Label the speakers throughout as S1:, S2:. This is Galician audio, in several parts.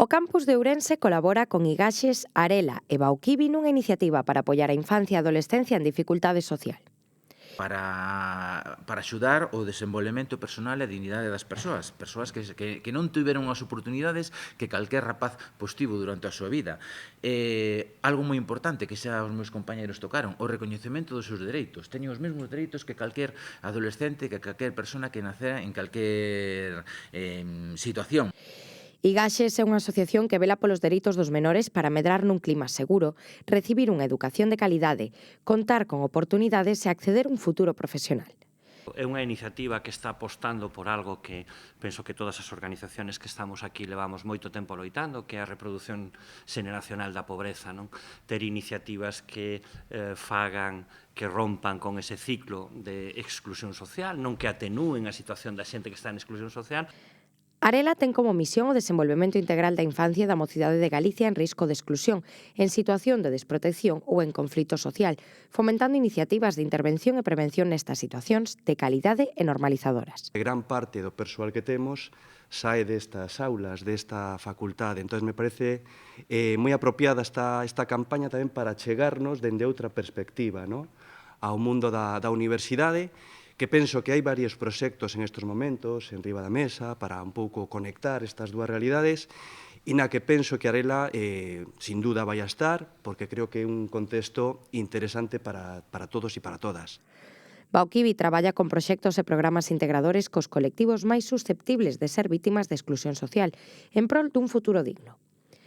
S1: O campus de Ourense colabora con Igaxes, Arela e Bauquivi nunha iniciativa para apoiar a infancia e a adolescencia en dificultade social.
S2: Para axudar o desenvolvemento personal e a dignidade das persoas que non tiveron as oportunidades que calquer rapaz tivo durante a súa vida. Algo moi importante que xa os meus compañeros tocaron, o recoñecemento dos seus dereitos. Teñen os mesmos dereitos que calquer adolescente, que calquer persona que nacera en calquer situación.
S1: Igaxes é unha asociación que vela polos dereitos dos menores para medrar nun clima seguro, recibir unha educación de calidade, contar con oportunidades e acceder a un futuro profesional.
S3: É unha iniciativa que está apostando por algo que penso que todas as organizaciones que estamos aquí levamos moito tempo loitando, que é a reproducción xeneracional da pobreza, non? Ter iniciativas que fagan, que rompan con ese ciclo de exclusión social, non que atenúen a situación da xente que está en exclusión social.
S1: Arela ten como misión o desenvolvemento integral da infancia e da mocidade de Galicia en risco de exclusión, en situación de desprotección ou en conflito social, fomentando iniciativas de intervención e prevención nestas situacións de calidade e normalizadoras.
S4: Gran parte do persoal que temos sae destas aulas, desta facultade. Entón, me parece moi apropiada esta campaña tamén para chegarnos dende outra perspectiva, no? Ao mundo da universidade, que penso que hai varios proxectos en estes momentos, en riba da mesa, para un pouco conectar estas dúas realidades, e na que penso que Arela, sin duda, vai a estar, porque creo que é un contexto interesante para todos e para todas.
S1: Bauquivi traballa con proxectos e programas integradores cos colectivos máis susceptibles de ser vítimas de exclusión social, en prol dun futuro digno.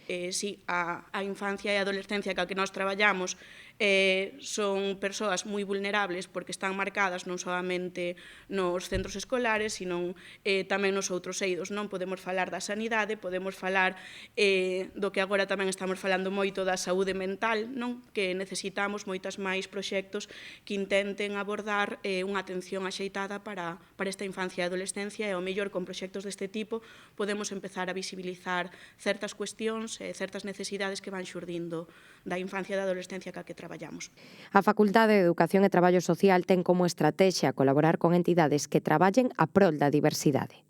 S5: Si a infancia e a adolescencia que nós traballamos son persoas moi vulnerables porque están marcadas non solamente nos centros escolares, sino tamén nos outros eidos. Non podemos falar da sanidade, podemos falar do que agora tamén estamos falando moito da saúde mental, non? Que necesitamos moitas máis proxectos que intenten abordar unha atención axeitada para esta infancia e adolescencia, e ao mellor con proxectos deste tipo podemos empezar a visibilizar certas cuestións e certas necesidades que van xurdindo da infancia e da adolescencia que traballamos.
S1: A Facultade de Educación e Traballo Social ten como estratexia colaborar con entidades que traballen a prol da diversidade.